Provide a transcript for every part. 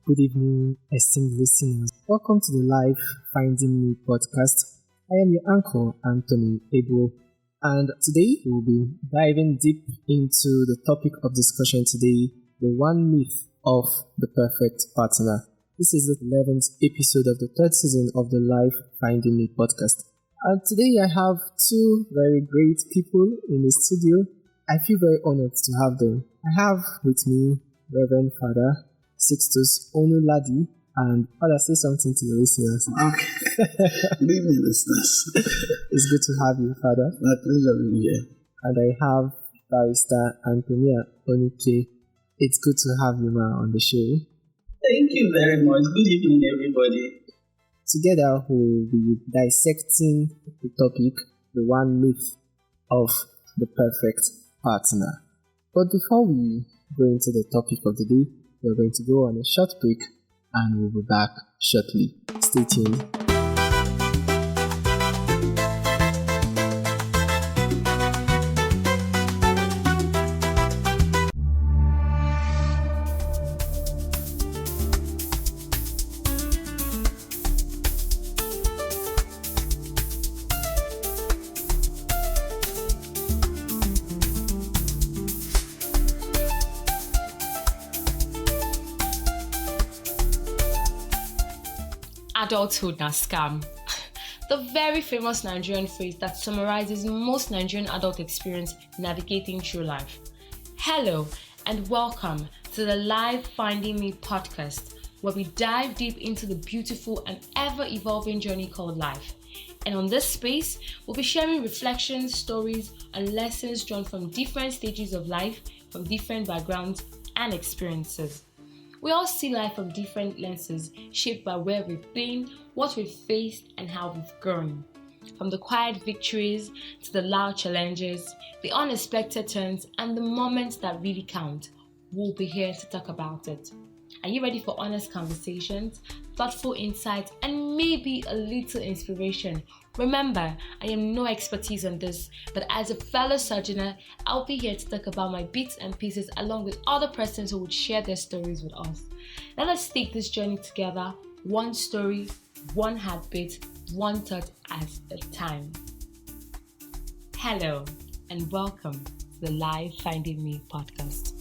Good evening, esteemed listeners. Welcome to the Life Finding Me podcast. I am your uncle, Anthony Onike, and today we'll be diving deep into the topic of discussion today, the one myth of the perfect partner. This is the 11th episode of the third season of the Life Finding Me podcast. And today I have two very great people in the studio. I feel very honored to have them. I have with me Reverend Father Sixtus, Onuh, Ladi, and Father, say something to the listeners. Okay. Good evening, listeners. It's good to have you, Father. My pleasure being here. And I have Barrister Anthonia Onike. It's good to have you, ma, on the show. Thank you very much. Good evening, everybody. Together, we'll be dissecting the topic, the one myth of the perfect partner. But before we go into the topic of the day, we're going to go on a short break and we'll be back shortly. Stay tuned. Adulthood na scam. The very famous Nigerian phrase that summarizes most Nigerian adult experience navigating through life. Hello and welcome to the Life Finding Me podcast, where we dive deep into the beautiful and ever-evolving journey called life. And on this space, we'll be sharing reflections, stories, and lessons drawn from different stages of life, from different backgrounds and experiences. We all see life from different lenses, shaped by where we've been, what we've faced, and how we've grown. From the quiet victories to the loud challenges, the unexpected turns, and the moments that really count, we'll be here to talk about it. Are you ready for honest conversations, thoughtful insights, and maybe a little inspiration? Remember, I am no expertise on this, but as a fellow sojourner, I'll be here to talk about my bits and pieces along with other persons who would share their stories with us. Let us take this journey together, one story, one heartbeat, one thought at a time. Hello, and welcome to the Life Finding Me podcast.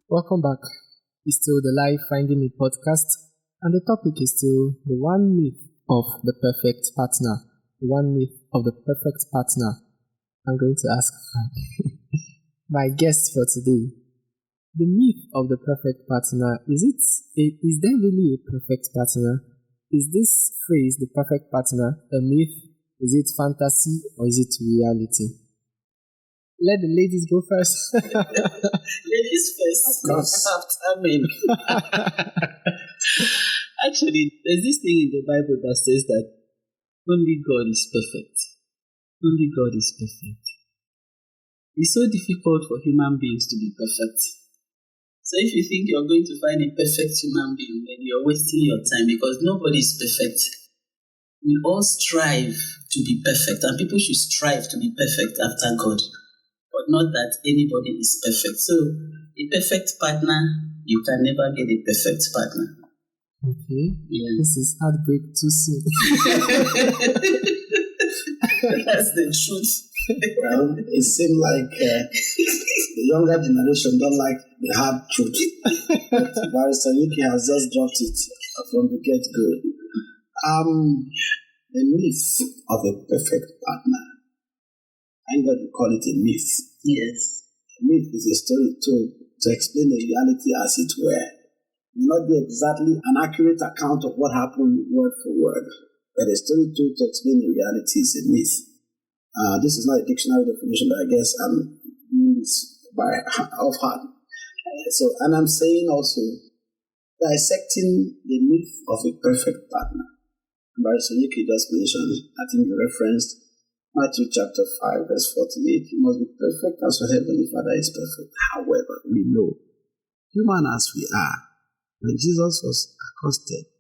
Welcome back. It's still the Life Finding Me podcast, and the topic is still the one myth of the perfect partner. The one myth of the perfect partner. I'm going to ask my guest for today. The myth of the perfect partner, is there really a perfect partner? Is this phrase, the perfect partner, a myth? Is it fantasy or is it reality? Let the ladies go first. Ladies first. Of course. Actually, there's this thing in the Bible that says that only God is perfect. Only God is perfect. It's so difficult for human beings to be perfect. So if you think you're going to find a perfect human being, then you're wasting your time because nobody is perfect. We all strive to be perfect, and people should strive to be perfect after God. But not that anybody is perfect. So, a perfect partner, you can never get a perfect partner. Okay. Yeah. This is heartbreak too soon. That's the truth. Well, it seems like the younger generation don't like the hard truth. Barrister Onike has just dropped it from the get-go. The myth of a perfect partner. I'm going to call it a myth. Yes. A myth is a story told to explain a reality as it were. It may not be exactly an accurate account of what happened word for word, but a story told to explain a reality is a myth. This is not a dictionary definition, but I guess I'm doing this by offhand. So, and I'm saying also, dissecting the myth of a perfect partner. Barrister Onike just mentioned, I think you referenced Matthew chapter 5, verse 48, you must be perfect as your heavenly Father is perfect. However, we know, human as we are, when Jesus was accosted,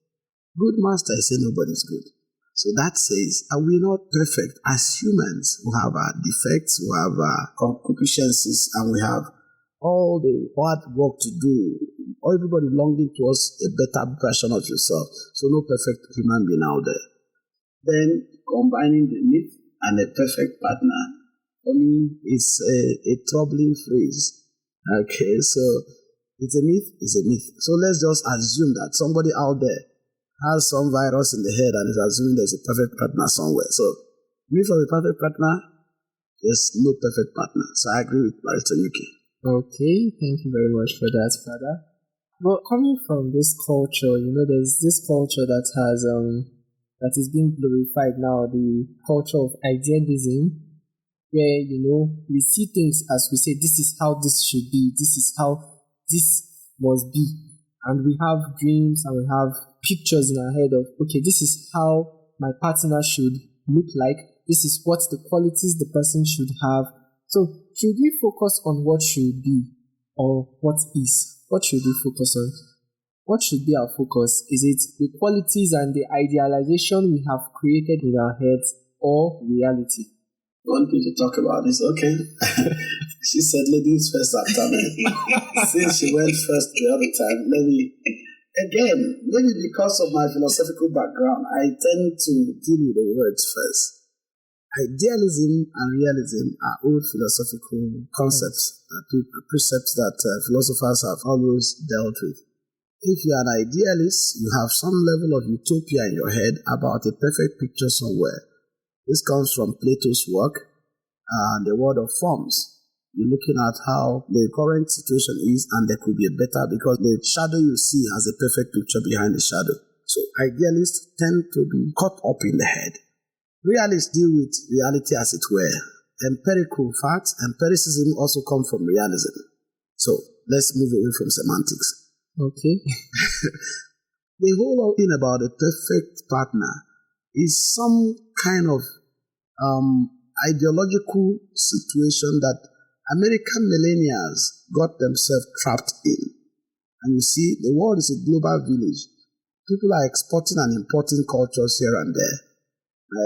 Good master, I say nobody's good. So that says, are we not perfect as humans who have our defects, who have our concupiscences, and we have all the hard work to do, everybody longing towards a better version of yourself. So no perfect human being out there. Then combining the myth and a perfect partner, for me, is a troubling phrase. Okay, so it's a myth, it's a myth. So let's just assume that somebody out there has some virus in the head and is assuming there's a perfect partner somewhere. So myth of a perfect partner, there's no perfect partner. So I agree with Anthonia Onike. Okay, thank you very much for that, Father. Well, coming from this culture, there's this culture that is being glorified now, the culture of idealism, where, we see things as we say, this is how this should be, this is how this must be. And we have dreams and we have pictures in our head of, okay, this is how my partner should look like, this is what the qualities the person should have. So, should we focus on what should be or what is? What should we focus on? What should be our focus? Is it the qualities and the idealization we have created in our heads or reality? One thing to talk about is, okay, she said ladies first after men. Since she went first the other time, maybe because of my philosophical background, I tend to deal with the words first. Idealism and realism are old philosophical concepts, precepts that philosophers have always dealt with. If you are an idealist, you have some level of utopia in your head about a perfect picture somewhere. This comes from Plato's work and the world of forms. You're looking at how the current situation is and there could be a better, because the shadow you see has a perfect picture behind the shadow. So idealists tend to be caught up in the head. Realists deal with reality as it were. Empirical facts, empiricism also come from realism. So let's move away from semantics. Okay. The whole thing about a perfect partner is some kind of ideological situation that American millennials got themselves trapped in. And you see, the world is a global village. People are exporting and importing cultures here and there.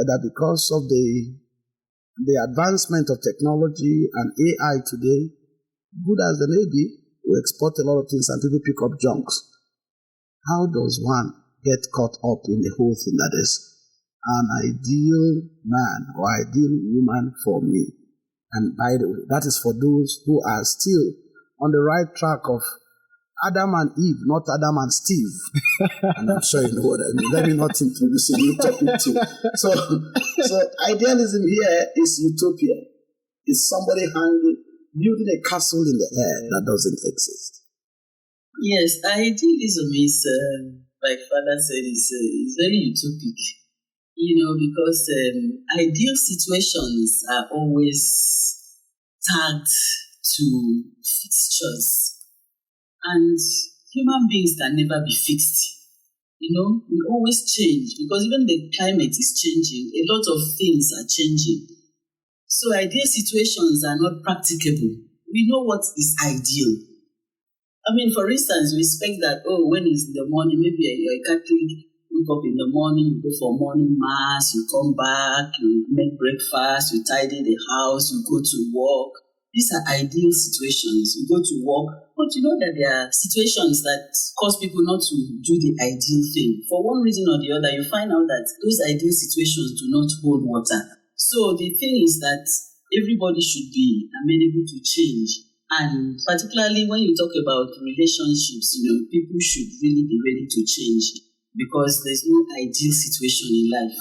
That because of the advancement of technology and AI today, good as they may be, we export a lot of things and people pick up junks. How does one get caught up in the whole thing that is an ideal man or ideal woman for me? And by the way, that is for those who are still on the right track of Adam and Eve, not Adam and Steve. And I'm sure you know what I mean. Let me not introduce a new topic too. So idealism here is utopia. It's somebody building a castle in the air that doesn't exist. Yes, idealism is, like Father said, is very utopic. Because ideal situations are always tagged to fixtures. And human beings can never be fixed. We always change because even the climate is changing. A lot of things are changing. So ideal situations are not practicable. We know what is ideal. For instance, we expect that, when it's the morning, maybe you're a Catholic, you wake up in the morning, you go for morning mass, you come back, you make breakfast, you tidy the house, you go to work. These are ideal situations. You go to work, but you know that there are situations that cause people not to do the ideal thing. For one reason or the other, you find out that those ideal situations do not hold water. So the thing is that everybody should be amenable to change. And particularly when you talk about relationships, people should really be ready to change because there's no ideal situation in life.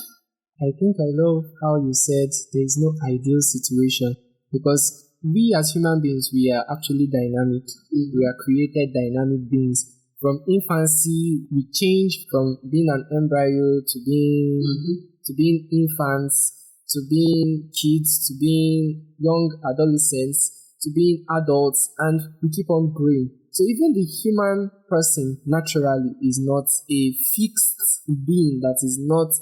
I think I love how you said there's no ideal situation, because we as human beings, we are actually dynamic. Mm-hmm. We are created dynamic beings. From infancy, we change from being an embryo to being infants, to being kids, to being young adolescents, to being adults, and we keep on growing. So even the human person naturally is not a fixed being that is not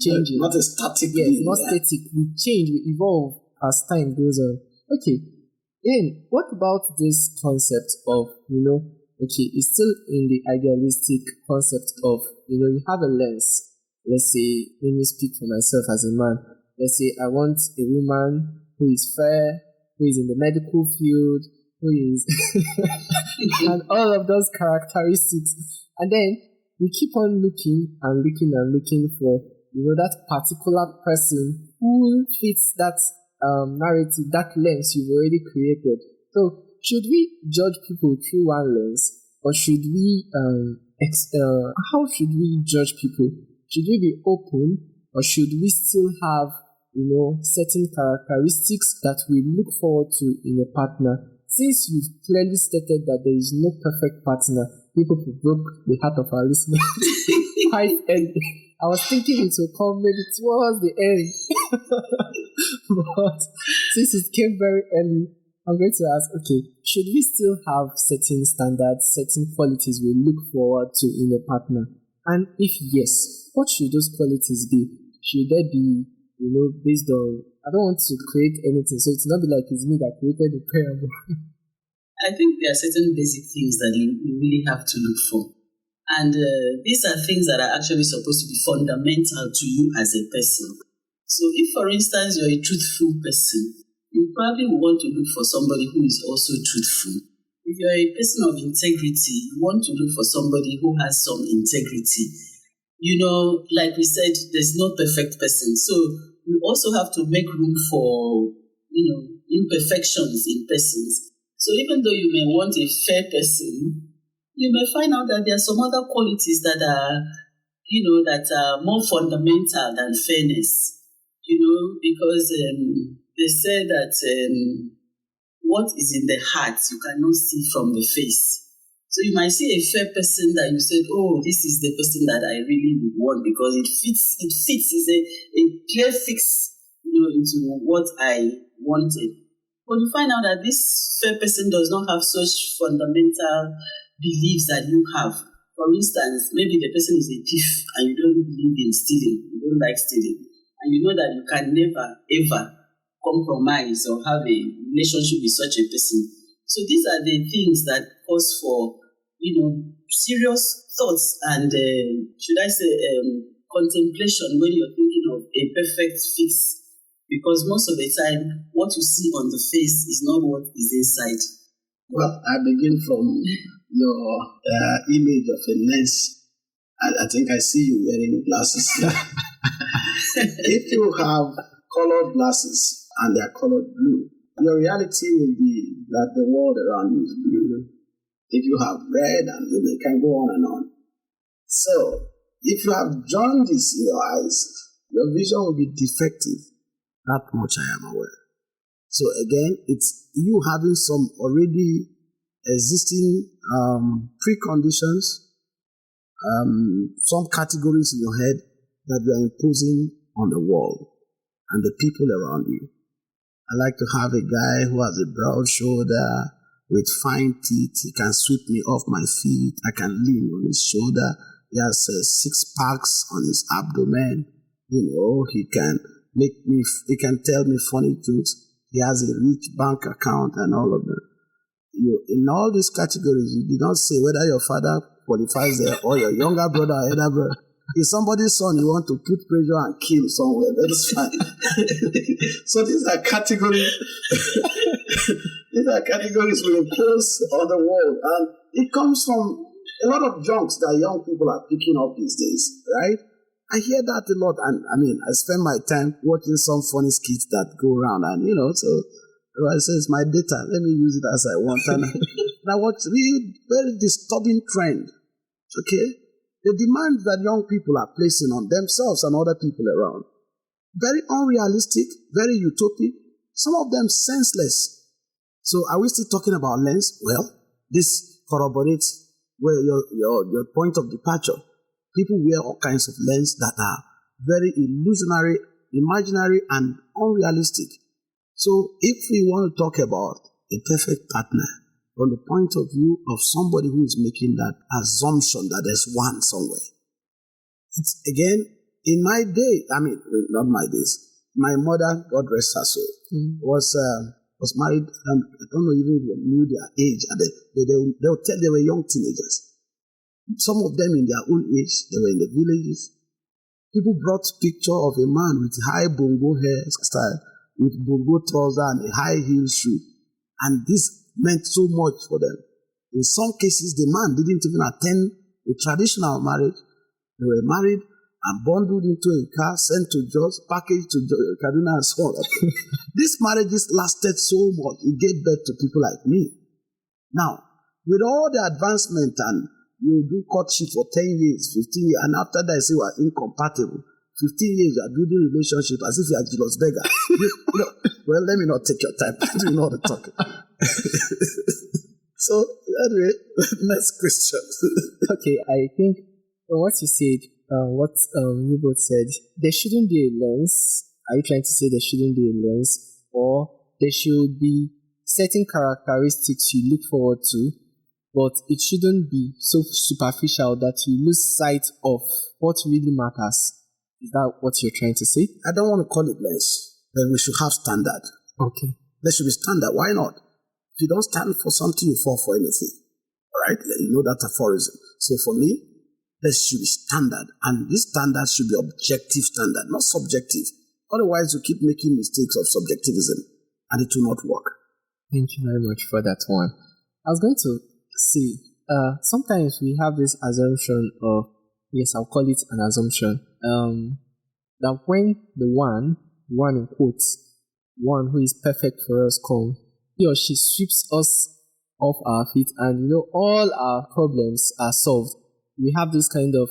changing. Not a static being. Yes, not static. We change, we evolve as time goes on. Okay, then what about this concept of, okay, it's still in the idealistic concept of, you have a lens. Let's say, let me speak for myself as a man. Let's say I want a woman who is fair, who is in the medical field, who is, and all of those characteristics. And then we keep on looking and looking and looking for, that particular person who fits that narrative, that lens you've already created. So, should we judge people through one lens, or should we, how should we judge people? Should we be open, or should we still have, certain characteristics that we look forward to in a partner? Since you've clearly stated that there is no perfect partner, people broke the heart of our listeners quite early. I was thinking it will come maybe towards the end. But since it came very early, I'm going to ask, okay, should we still have certain standards, certain qualities we look forward to in a partner? And if yes, what should those qualities be? Should they be, based on, I don't want to create anything, so it's not be like it's me that created the parable. I think there are certain basic things that you really have to look for. And these are things that are actually supposed to be fundamental to you as a person. So if, for instance, you're a truthful person, you probably want to look for somebody who is also truthful. If you're a person of integrity, you want to look for somebody who has some integrity. Like we said, there's no perfect person. So you also have to make room for, imperfections in persons. So even though you may want a fair person, you may find out that there are some other qualities that are, that are more fundamental than fairness. Because they say that what is in the heart you cannot see from the face. So you might see a fair person that you said, oh, this is the person that I really would want because it fits, is a clear fix, into what I wanted. But you find out that this fair person does not have such fundamental beliefs that you have. For instance, maybe the person is a thief and you don't believe in stealing, you don't like stealing, and you know that you can never, ever compromise or have a relationship with such a person. So these are the things that cause for, serious thoughts and, contemplation when you're thinking of a perfect fix. Because most of the time, what you see on the face is not what is inside. Well, I begin from your image of a lens. I think I see you wearing glasses. If you have colored glasses and they are colored blue, your reality will be that the world around you is blue. If you have red, and you can go on and on. So, if you have jaundice in your eyes, your vision will be defective. That much I am aware. So again, it's you having some already existing preconditions, some categories in your head that you are imposing on the world and the people around you. I like to have a guy who has a broad shoulder with fine teeth. He can sweep me off my feet. I can lean on his shoulder. He has 6 packs on his abdomen. He can he can tell me funny jokes. He has a rich bank account and all of that. In all these categories, you did not say whether your father qualifies there or your younger brother or elder brother. If somebody's son, you want to put pressure and kill somewhere, that is fine. So these are categories. These are categories we impose on the world, and it comes from a lot of junks that young people are picking up these days, right? I hear that a lot, and I spend my time watching some funny skits that go around, and so I say it's my data. Let me use it as I want, and I watch really very disturbing trend. Okay. The demands that young people are placing on themselves and other people around. Very unrealistic, very utopic, some of them senseless. So are we still talking about lens? Well, this corroborates where your point of departure. People wear all kinds of lens that are very illusionary, imaginary, and unrealistic. So if we want to talk about a perfect partner, from the point of view of somebody who is making that assumption that there's one somewhere. It's again, in my day, not my days, my mother, God rest her soul, was was married, I don't know even if they knew their age, and they'll tell they were young teenagers. Some of them in their own age, they were in the villages. People brought picture of a man with high bongo hairstyle, with bongo trouser and a high heel shoe. And this meant so much for them. In some cases, the man didn't even attend a traditional marriage. They were married and bundled into a car, sent to Jos, packaged to Kaduna and so on. These marriages lasted so much, it gave birth to people like me. Now, with all the advancement and you do courtship for 10 years, 15 years, and after that, say we are incompatible. 15 years, you are building relationship as if you are Julius Berger. Well, let me not take your time. You know what I'm talking. So, anyway, next question. Okay, I think what you said, what you both said, there shouldn't be a lens. Are you trying to say there shouldn't be a lens? Or there should be certain characteristics you look forward to, but it shouldn't be so superficial that you lose sight of what really matters. Is that what you're trying to say? I don't want to call it less, but we should have standard. Okay. There should be standard. Why not? If you don't stand for something, you fall for anything. All right? You know that aphorism. So for me, there should be standard. And this standard should be objective standard, not subjective. Otherwise, you keep making mistakes of subjectivism, and it will not work. Thank you very much for that one. I was going to say, sometimes we have this assumption of, yes, I'll call it an assumption, that when the one in quotes, one who is perfect for us comes, he or she sweeps us off our feet and, all our problems are solved. We have this kind of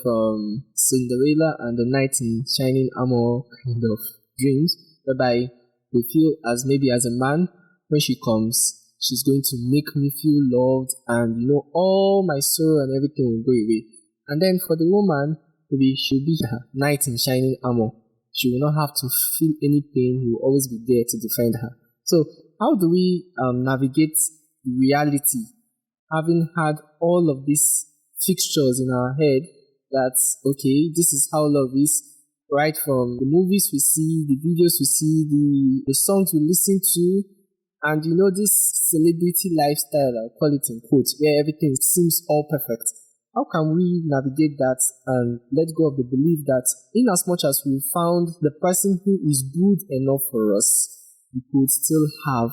Cinderella and the knight in shining armor kind of dreams, whereby we feel as maybe as a man, when she comes, she's going to make me feel loved and, all my sorrow and everything will go away. And then for the woman, maybe she'll be a knight in shining armor. She will not have to feel any pain. He will always be there to defend her. So how do we navigate reality, having had all of these fixtures in our head that, okay, this is how love is, right from the movies we see, the videos we see, the songs we listen to, and this celebrity lifestyle, I'll call it in quotes, where everything seems all perfect. How can we navigate that and let go of the belief that in as much as we found the person who is good enough for us, we could still have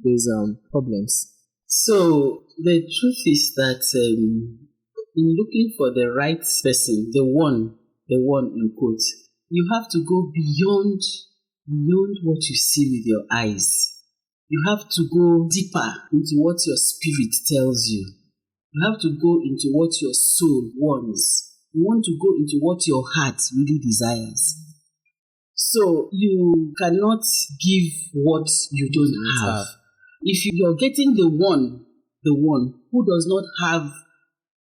these problems? So the truth is that in looking for the right person, the one in quotes, you have to go beyond what you see with your eyes. You have to go deeper into what your spirit tells you. You have to go into what your soul wants. You want to go into what your heart really desires. So you cannot give what you don't have. If you're getting the one who does not have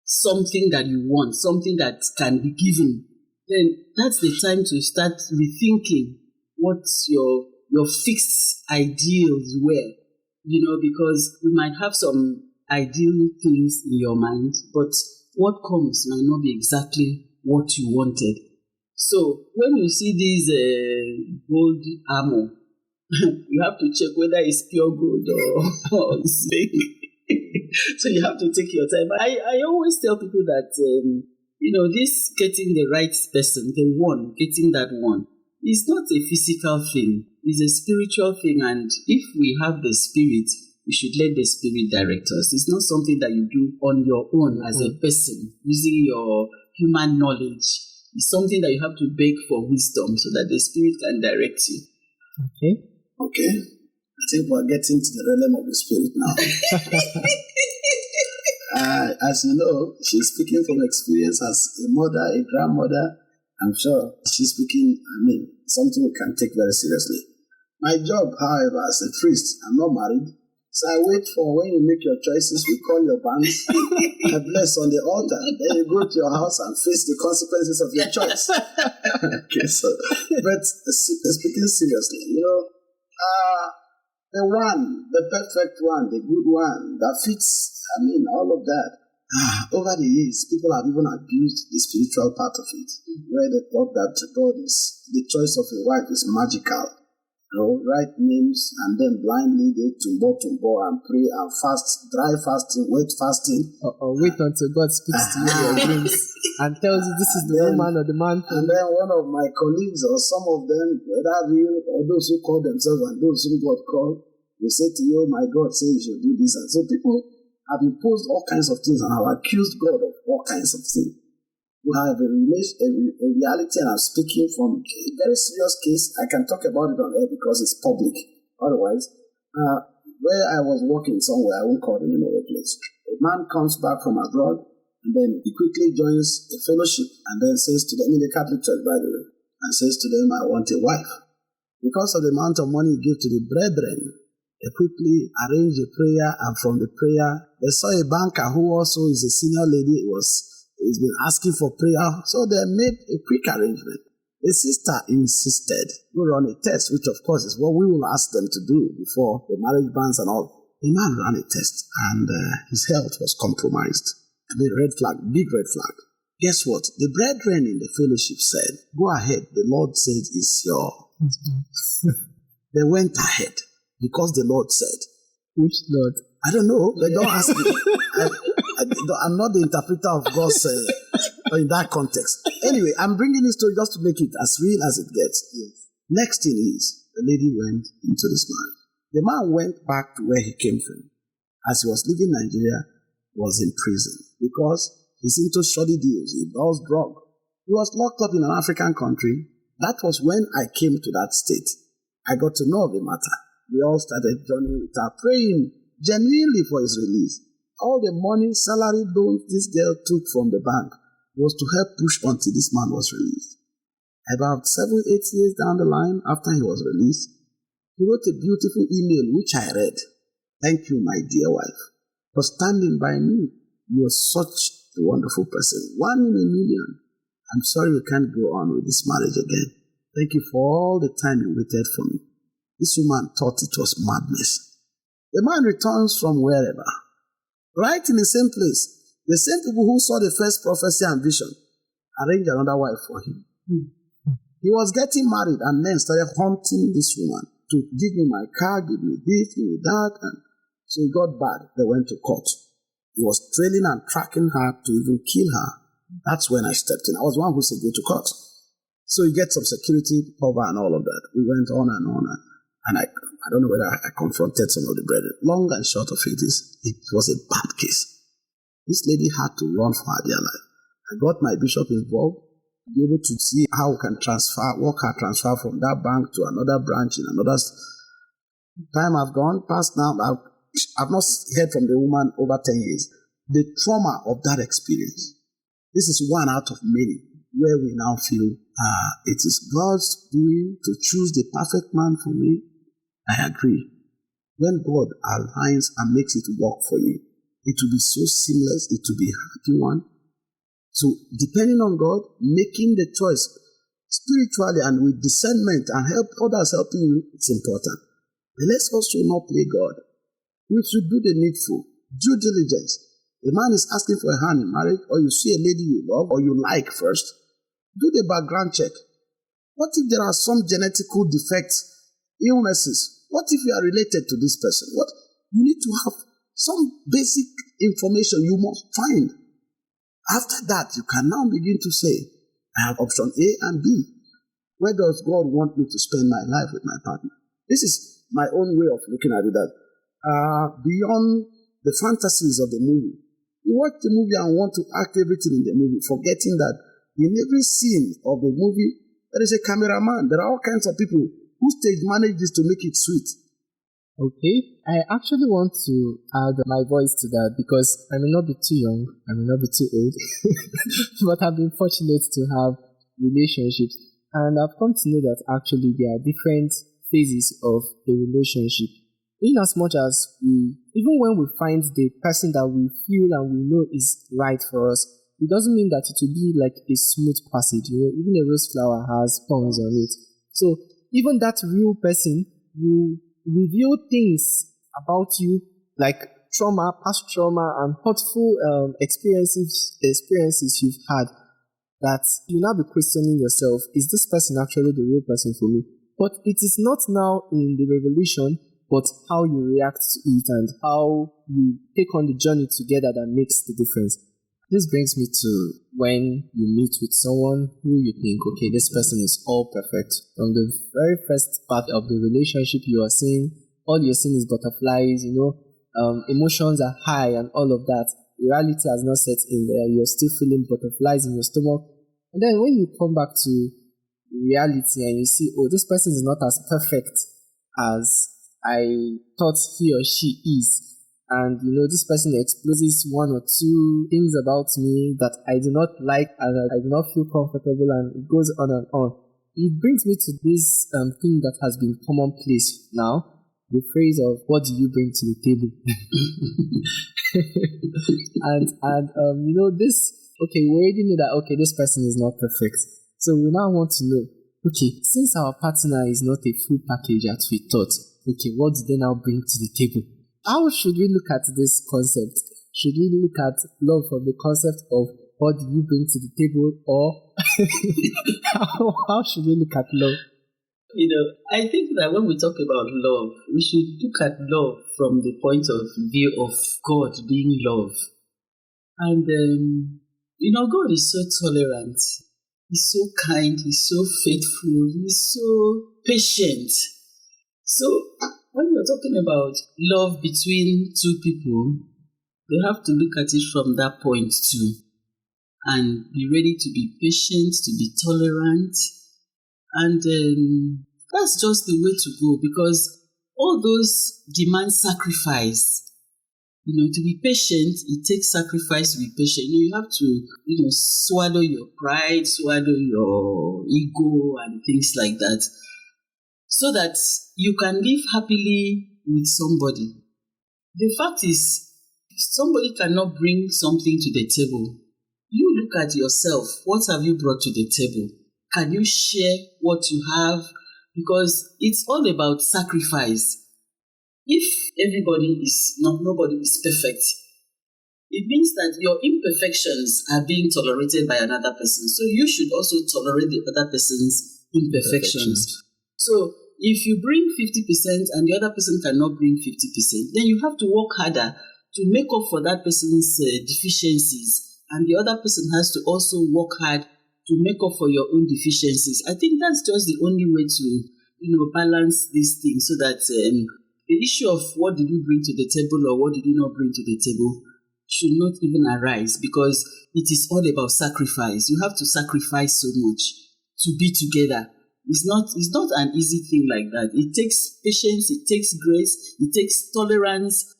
something that you want, something that can be given, then that's the time to start rethinking what your fixed ideals were. Because you might have some ideal things in your mind, but what comes might not be exactly what you wanted. So when you see these gold armor, you have to check whether it's pure gold or fake. So you have to take your time. I always tell people that, this getting the right person, the one, getting that one, is not a physical thing. It's a spiritual thing. And if we have the spirit, we should let the spirit direct us. It's not something that you do on your own as a person, using your human knowledge. It's something that you have to beg for wisdom so that the spirit can direct you. Okay. I think we're getting to the realm of the spirit now. As you know, she's speaking from experience as a mother, a grandmother. I'm sure she's speaking, something we can take very seriously. My job, however, as a priest, I'm not married. So I wait for when you make your choices, we call your bands, I bless on the altar. Then you go to your house and face the consequences of your choice. Okay, but speaking seriously, the one, the perfect one, the good one, that fits, all of that. Over the years, people have even abused the spiritual part of it, where they thought that God is, the choice of a wife is magical. write names, and then blindly they tumbo and pray and fast, dry fasting, wet fasting. Or wait until God speaks to you in your dreams and tells you this is the woman or the man. And then one of my colleagues or some of them, whether real or those who call themselves and those who God called, will say to you, my God say you should do this. And so people have imposed all kinds of things and have accused God of all kinds of things. We have a reality, and I'm speaking from a very serious case. I can talk about it on air because it's public. Otherwise, where I was working somewhere, I won't call the name of the place. A man comes back from abroad, and then he quickly joins a fellowship, and then says to them, in the Catholic Church, by the way, and says to them, I want a wife. Because of the amount of money he gave to the brethren, they quickly arranged a prayer, and from the prayer, they saw a banker who also is a senior lady. He's been asking for prayer, so they made a quick arrangement. The sister insisted we run a test, which of course is what we will ask them to do before the marriage bans and all. The man ran a test, and his health was compromised. A red flag, big red flag. Guess what? The brethren in the fellowship said, go ahead, the Lord says it's your. They went ahead because the Lord said. Which Lord? I don't know. They don't ask me. I'm not the interpreter of God's in that context. Anyway, I'm bringing this story just to make it as real as it gets. Yes. Next thing is, the lady went into this man. The man went back to where he came from. As he was leaving Nigeria, he was in prison because he's into shoddy deals. He does drug. He was locked up in an African country. That was when I came to that state. I got to know of the matter. We all started joining with our praying genuinely for his release. All the money, salary loans this girl took from the bank was to help push until this man was released. About 7-8 years down the line, after he was released, he wrote a beautiful email which I read. Thank you, my dear wife, for standing by me. You are such a wonderful person. 1 in a million. I'm sorry we can't go on with this marriage again. Thank you for all the time you waited for me. This woman thought it was madness. The man returns from wherever, right in the same place. The same people who saw the first prophecy and vision arranged another wife for him. He was getting married, and men started hunting this woman to give me my car, give me this, give me that. And so he got bad. They went to court. He was trailing and tracking her to even kill her. That's when I stepped in. I was one who said, go to court. So he gets some security cover and all of that. We went on and on. And I don't know whether I confronted some of the brethren. Long and short of it is, it was a bad case. This lady had to run for her dear life. I got my bishop involved to be able to see how we can work her transfer from that bank to another branch in another. Time I've gone past now. I've not heard from the woman over 10 years. The trauma of that experience. This is one out of many where we now feel it is God's doing to choose the perfect man for me. I agree. When God aligns and makes it work for you, it will be so seamless, it will be a happy one. So depending on God, making the choice spiritually and with discernment and help others helping you, it's important. But let's also not play God. We should do the needful, due diligence. A man is asking for a hand in marriage, or you see a lady you love or you like first, do the background check. What if there are some genetical defects, illnesses? What if you are related to this person? What you need to have some basic information you must find. After that, you can now begin to say, I have option A and B. Where does God want me to spend my life with my partner? This is my own way of looking at it. That beyond the fantasies of the movie, you watch the movie and want to act everything in the movie, forgetting that in every scene of the movie, there is a cameraman. There are all kinds of people who stage manage this to make it sweet. Okay, I actually want to add my voice to that because I may not be too young, I may not be too old, but I've been fortunate to have relationships, and I've come to know that actually there are different phases of a relationship. In as much as even when we find the person that we feel and we know is right for us, it doesn't mean that it will be like a smooth passage. Even a rose flower has thorns on it. So even that real person will reveal things about you, like trauma, past trauma, and hurtful experiences you've had, that you now be questioning yourself, is this person actually the real person for me? But it is not now in the revelation, but how you react to it and how you take on the journey together that makes the difference. This brings me to when you meet with someone who you think, okay, this person is all perfect. From the very first part of the relationship, you are seeing, all you're seeing is butterflies, emotions are high and all of that. Reality has not set in there. You're still feeling butterflies in your stomach. And then when you come back to reality and you see, oh, this person is not as perfect as I thought he or she is. And this person exposes one or two things about me that I do not like and I do not feel comfortable, and it goes on and on. It brings me to this thing that has been commonplace now, the phrase of what do you bring to the table? this, okay, we already know that, okay, this person is not perfect. So we now want to know, okay, since our partner is not a full package as we thought, okay, what do they now bring to the table? How should we look at this concept? Should we look at love from the concept of what do you bring to the table, or how should we look at love? I think that when we talk about love, we should look at love from the point of view of God being love. And, God is so tolerant. He's so kind. He's so faithful. He's so patient. So, when we're talking about love between two people, we have to look at it from that point too, and be ready to be patient, to be tolerant, and that's just the way to go, because all those demand sacrifice. To be patient, it takes sacrifice to be patient. You have to, swallow your pride, swallow your ego and things like that, so that you can live happily with somebody. The fact is, if somebody cannot bring something to the table, you look at yourself. What have you brought to the table? Can you share what you have? Because it's all about sacrifice. If nobody is perfect, it means that your imperfections are being tolerated by another person. So you should also tolerate the other person's imperfections. So if you bring 50% and the other person cannot bring 50%, then you have to work harder to make up for that person's deficiencies, and the other person has to also work hard to make up for your own deficiencies. I think that's just the only way to balance these things, so that the issue of what did you bring to the table or what did you not bring to the table should not even arise, because it is all about sacrifice. You have to sacrifice so much to be together. It's not an easy thing like that. It takes patience, it takes grace, it takes tolerance,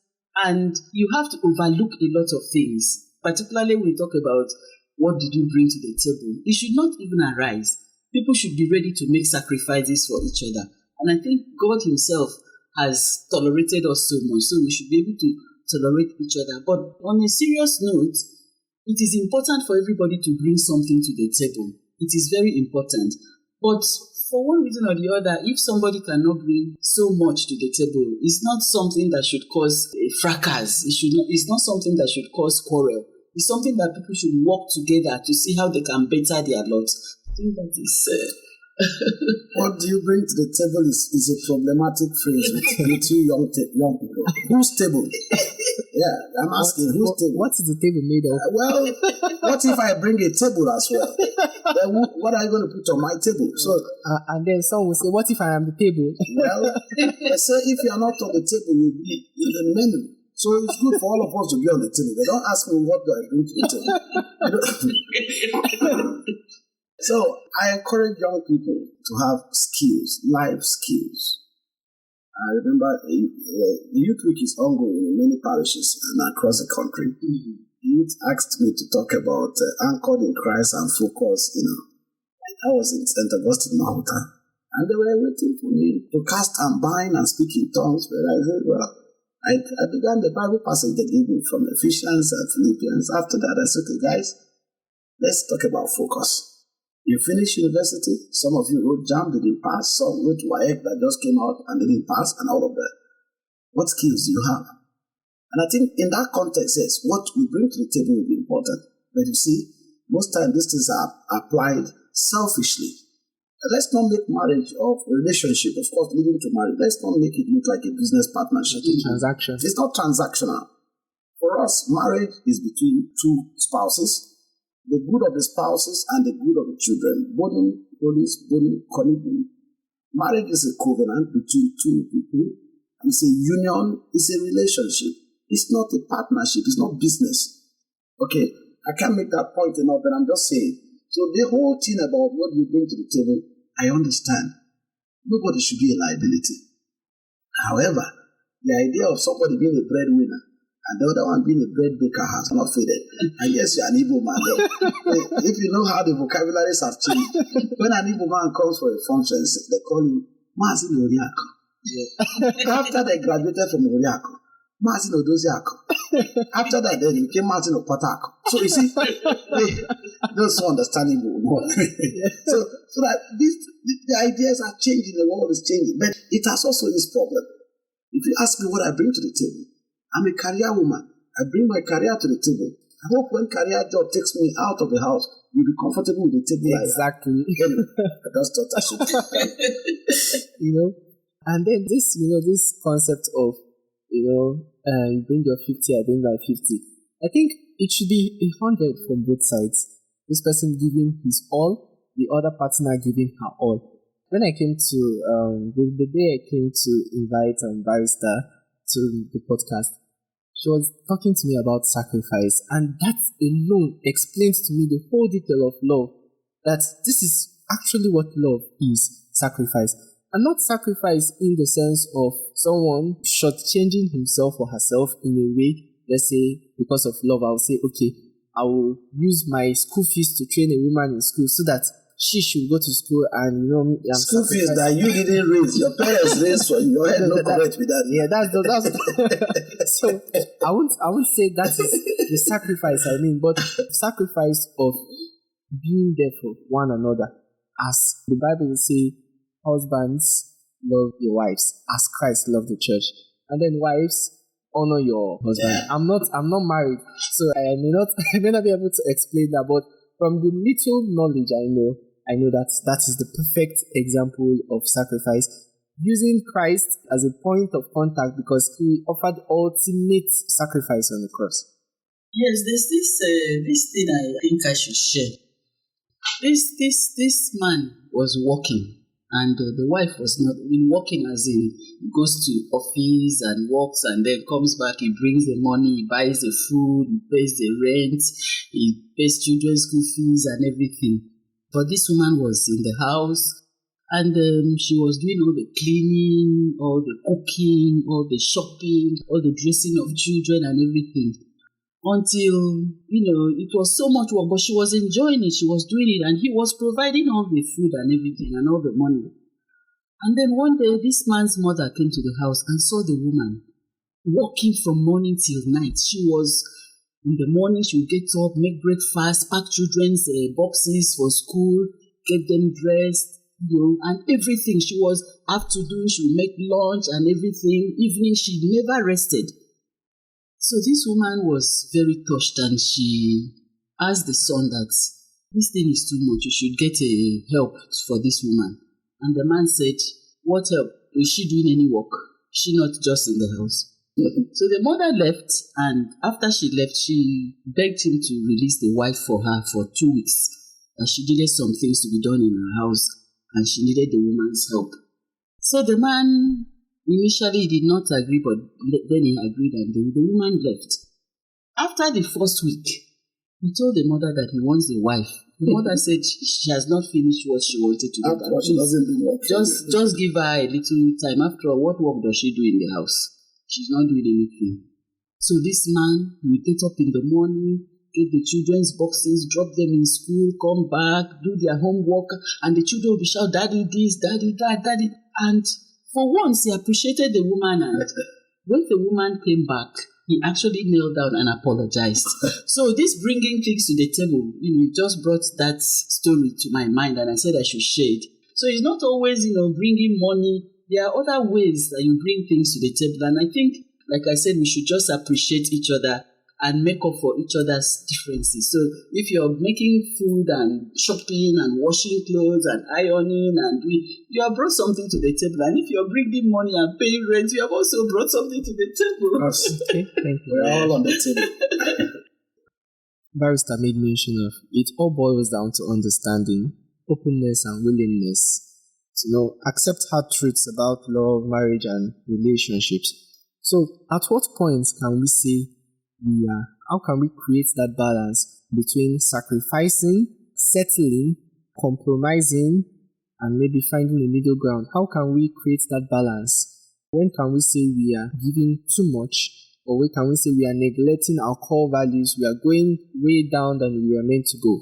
and you have to overlook a lot of things, particularly when we talk about what did you bring to the table. It should not even arise. People should be ready to make sacrifices for each other. And I think God himself has tolerated us so much, so we should be able to tolerate each other. But on a serious note, it is important for everybody to bring something to the table. It is very important. But for one reason or the other, if somebody cannot bring so much to the table, it's not something that should cause a fracas. It's not something that should cause quarrel. It's something that people should work together to see how they can better their lot. I think that is... What do you bring to the table is a problematic phrase with two young people. Whose table? Yeah, I'm asking, whose table? What is the table made of? Well, what if I bring a table as well? Then what are you going to put on my table? So, and then someone will say, what if I am the table? Well, I say if you are not on the table, you'll be in the menu. So it's good for all of us to be on the table. They don't ask me what do I bring to the table. So I encourage young people to have skills, life skills. I remember the youth week is ongoing in many parishes and across the country. Mm-hmm. Youth asked me to talk about anchored in Christ and focus. I was in St. Augustine Malta, and they were waiting for me to cast and bind and speak in tongues. But I said, well, I began the Bible passage they gave me from Ephesians and Philippians. After that, I said, okay, guys, let's talk about focus. You finished university, some of you wrote JAM, didn't pass, some wrote L.I.F.E that just came out and didn't pass, and all of that. What skills do you have? And I think in that context, yes, what we bring to the table will be important. But you see, most times these things are applied selfishly. Let's not make marriage or relationship, of course, leading to marriage. Let's not make it look like a business partnership. Transaction. It's not transactional. For us, marriage is between two spouses, the good of the spouses and the good of the children. Marriage is a covenant between two people. It's a union. It's a relationship. It's not a partnership. It's not business. Okay, I can't make that point enough, but I'm just saying. So the whole thing about what you bring to the table, I understand. Nobody should be a liability. However, the idea of somebody being a breadwinner and the other one being a bread baker has not faded. And yes, you're an Igbo man. If you know how the vocabularies have changed, when an Igbo man comes for a function, they call him Mazin Oriako. After they graduated from Oriako, Mazin Odoziako. After that, then he became Mazin Opatako. So you see, those who understand Igbo more. So that the ideas are changing, the world is changing, but it has also its problem. If you ask me what I bring to the table, I'm a career woman. I bring my career to the table. I hope when career job takes me out of the house, you'll be comfortable with the table. Exactly. Anyway, I just thought I should. And then this concept of, you bring your 50, I bring my 50. I think it should be 100 from both sides. This person giving his all, the other partner giving her all. When I came to, the day I came to invite Barrister to the podcast, she was talking to me about sacrifice, and that alone explains to me the whole detail of love, that this is actually what love is, sacrifice. And not sacrifice in the sense of someone shortchanging himself or herself in a way, let's say, because of love, I'll say, okay, I will use my school fees to train a woman in school so that she should go to school and, school fees that you didn't raise, your parents raised for you. Your head not correct with that. Yeah, that's so I won't say that is the sacrifice I mean, but sacrifice of being there for one another. As the Bible will say, husbands, love your wives as Christ loved the church. And then wives, honor your husband. Yeah. I'm not married, so I may not be able to explain that, but from the little knowledge I know that is the perfect example of sacrifice, using Christ as a point of contact because he offered ultimate sacrifice on the cross. Yes, there's this thing I think I should share. This man was working, and the wife was not working, as in goes to office and works and then comes back, he brings the money, he buys the food, he pays the rent, he pays children's school fees and everything. But this woman was in the house, and she was doing all the cleaning, all the cooking, all the shopping, all the dressing of children and everything. Until, it was so much work, but she was enjoying it, she was doing it, and he was providing all the food and everything and all the money. And then one day, this man's mother came to the house and saw the woman working from morning till night. She was, in the morning, she would get up, make breakfast, pack children's boxes for school, get them dressed, and everything. She was afternoon, she would make lunch and everything. Evening, she never rested. So this woman was very touched, and she asked the son that this thing is too much, you should get a help for this woman. And the man said, what help? Is she doing any work? Is she not just in the house? So the mother left, and after she left, she begged him to release the wife for her for 2 weeks. And she needed some things to be done in her house, and she needed the woman's help. So the man initially did not agree, but then he agreed, and the woman left. After the first week, he told the mother that he wants the wife. The mother said she has not finished what she wanted to do. She doesn't do work. Just give her a little time. After all, what work does she do in the house? She's not doing anything. So this man will get up in the morning, get the children's boxes, drop them in school, come back, do their homework, and the children will be shouting, "Daddy this, Daddy that, Daddy." And for once, he appreciated the woman. And when the woman came back, he actually knelt down and apologized. So this bringing things to the table, just brought that story to my mind, and I said I should share it. So it's not always, bringing money. There are other ways that you bring things to the table, and I think, like I said, we should just appreciate each other and make up for each other's differences. So if you're making food and shopping and washing clothes and ironing and doing, you have brought something to the table. And if you're bringing money and paying rent, you have also brought something to the table. Okay, thank you. We're all on the table. Barrister made mention of it all boils down to understanding, openness, and willingness to accept hard truths about love, marriage, and relationships. So, at what point can we say how can we create that balance between sacrificing, settling, compromising, and maybe finding a middle ground? How can we create that balance? When can we say we are giving too much? Or when can we say we are neglecting our core values? We are going way down than we are meant to go.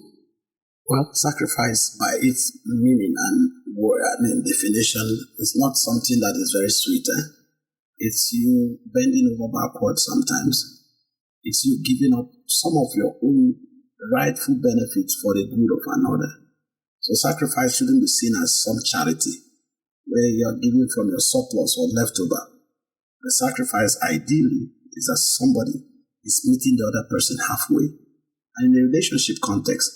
Well, sacrifice by its meaning and definition is not something that is very sweet. It's you bending over backwards sometimes. It's you giving up some of your own rightful benefits for the good of another. So sacrifice shouldn't be seen as some charity where you're giving from your surplus or leftover. The sacrifice ideally is that somebody is meeting the other person halfway. And in a relationship context,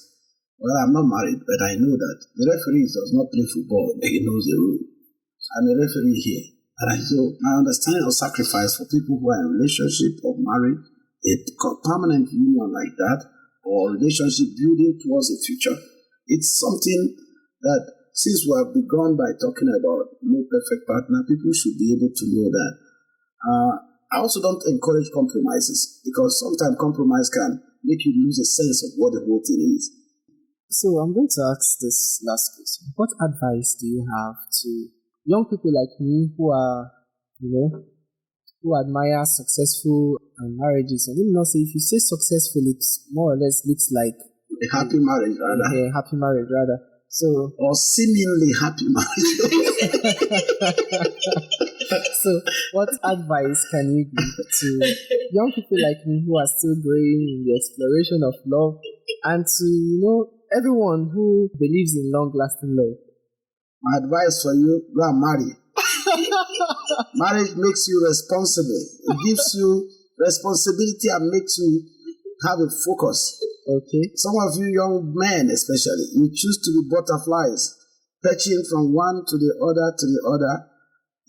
well, I'm not married, but I know that the referee does not play football, but he knows the rule. I'm a referee here. And so my understanding of sacrifice for people who are in a relationship or married, a permanent union like that, or relationship building towards the future, it's something that since we have begun by talking about no perfect partner, people should be able to know that. I also don't encourage compromises because sometimes compromise can make you lose a sense of what the whole thing is. So I'm going to ask this last question. What advice do you have to young people like me who are, who admire successful marriages? And let me not say, if you say successful, it's more or less looks like a happy marriage, rather. A happy marriage, rather. So, or seemingly happy marriage. So, what advice can you give to young people like me who are still growing in the exploration of love, and to everyone who believes in long-lasting love? My advice for you: go and marry. Marriage makes you responsible. It gives you responsibility and makes you have a focus. Okay. Some of you young men especially, you choose to be butterflies, perching from one to the other,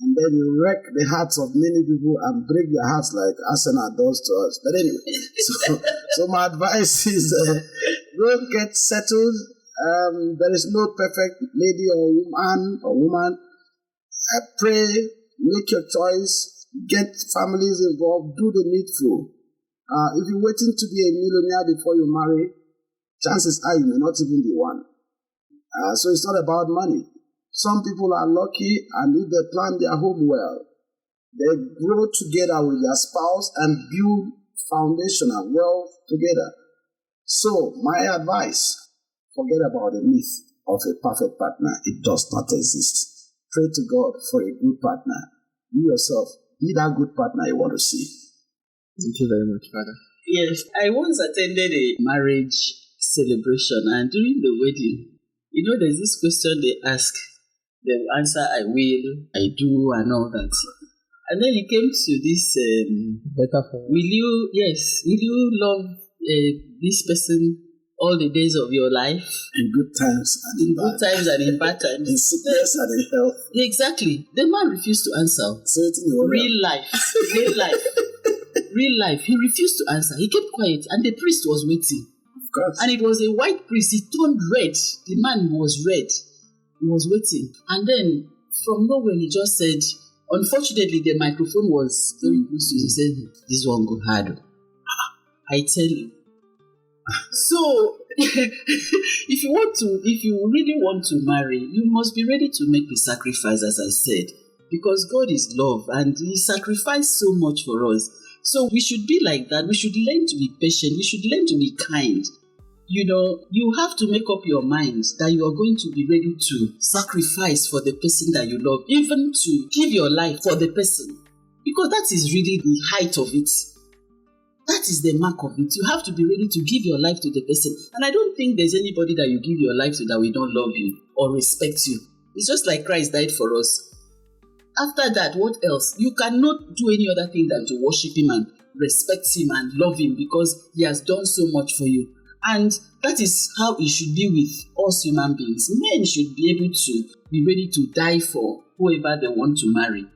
and then you wreck the hearts of many people and break their hearts like Arsenal does to us. But anyway, so my advice is go get settled. There is no perfect lady or woman. Pray, make your choice, get families involved, do the needful. If you're waiting to be a millionaire before you marry, chances are you may not even be one. So it's not about money. Some people are lucky, and if they plan their home well, they grow together with their spouse and build foundational wealth together. So my advice, forget about the myth of a perfect partner. It does not exist. Pray to God for a good partner. You yourself, be that good partner you want to see. Thank you very much, Father. Yes, I once attended a marriage celebration, and during the wedding, there's this question they ask. They will answer, I will, I do, and all that. And then it came to this, will you love this person all the days of your life? In good times and in bad. Good times and in bad times. In sickness and in health. Exactly. The man refused to answer. Real life. Real life. He refused to answer. He kept quiet, and the priest was waiting. Of course. And it was a white priest. He turned red. The man was red. He was waiting. And then, from nowhere, he just said, unfortunately, the microphone was very close to him. He said, this one go hard. I tell you. So, if you really want to marry, you must be ready to make the sacrifice, as I said. Because God is love, and He sacrificed so much for us. So we should be like that. We should learn to be patient. We should learn to be kind. You have to make up your mind that you are going to be ready to sacrifice for the person that you love, even to give your life for the person. Because that is really the height of it. That is the mark of it. You have to be ready to give your life to the person. And I don't think there's anybody that you give your life to that we don't love you or respect you. It's just like Christ died for us. After that, what else? You cannot do any other thing than to worship Him and respect him and love him because he has done so much for you. And that is how it should be with us human beings. Men should be able to be ready to die for whoever they want to marry.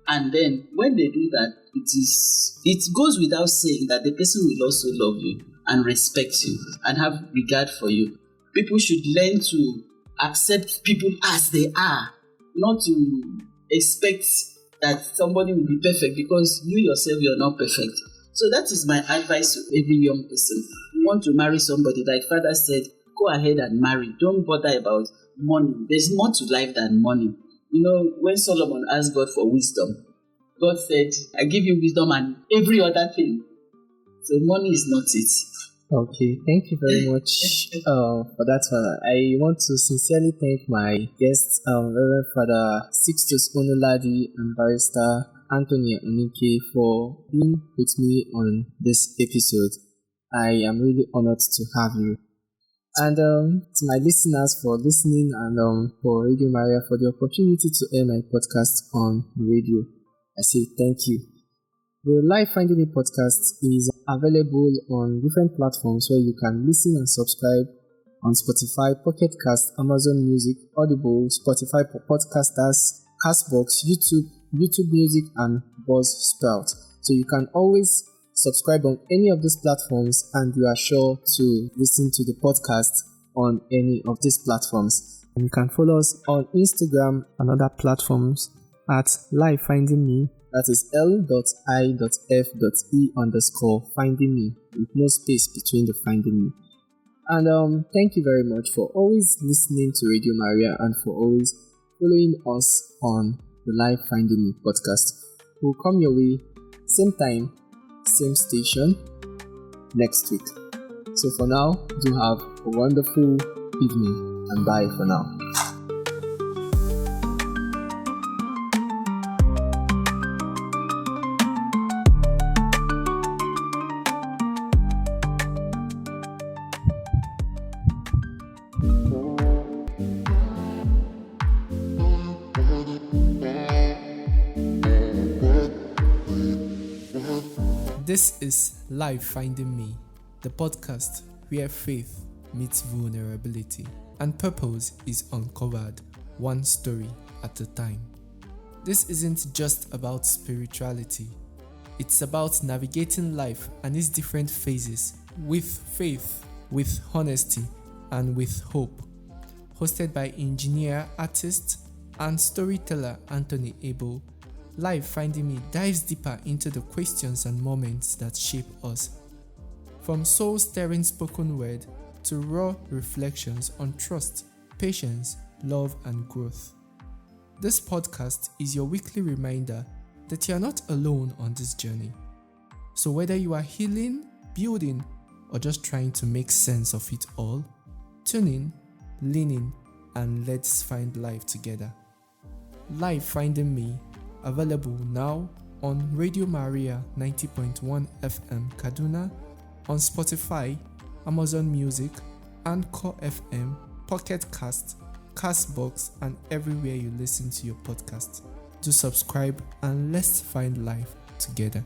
And then when they do that, it goes without saying that the person will also love you and respect you and have regard for you. People should learn to accept people as they are, not to expect that somebody will be perfect because you yourself, you're not perfect. So that is my advice to every young person. You want to marry somebody, like Father said, go ahead and marry. Don't bother about money. There's more to life than money. You know, when Solomon asked God for wisdom, God said, I give you wisdom and every other thing. So money is not it. Okay, thank you very much for that, Father. I want to sincerely thank my guests, Reverend Father Sixtus, Onuh, Ladi, and Barrister Anthonia Onike for being with me on this episode. I am really honored to have you. And to my listeners for listening and for Radio Maria for the opportunity to air my podcast on radio. I say thank you. The L.I.F.E Finding It podcast is available on different platforms where you can listen and subscribe on Spotify, Pocket Cast, Amazon Music, Audible, Spotify for Podcasters, Castbox, YouTube Music, and Buzzsprout. So you can always subscribe on any of these platforms and you are sure to listen to the podcast on any of these platforms. And you can follow us on Instagram and other platforms at L.I.F E Finding Me. That is L.I.F.E_finding me with no space between the finding me. And thank you very much for always listening to Radio Maria and for always following us on the L.I.F E Finding Me podcast. We'll come your way same time, same station next week. So for now, do have a wonderful evening and bye for now. This is L.I.F E Finding Me, the podcast where faith meets vulnerability and purpose is uncovered one story at a time. This isn't just about spirituality, it's about navigating life and its different phases with faith, with honesty, and with hope. Hosted by engineer, artist, and storyteller Anthony Abel, L.I.F E Finding Me dives deeper into the questions and moments that shape us. From soul-stirring spoken word to raw reflections on trust, patience, love, and growth. This podcast is your weekly reminder that you are not alone on this journey. So whether you are healing, building, or just trying to make sense of it all, tune in, lean in, and let's find life together. L.I.F E Finding Me, available now on Radio Maria 90.1 FM Kaduna, on Spotify, Amazon Music, Anchor FM, Pocket Cast, Castbox, and everywhere you listen to your podcast. Do subscribe and let's find life together.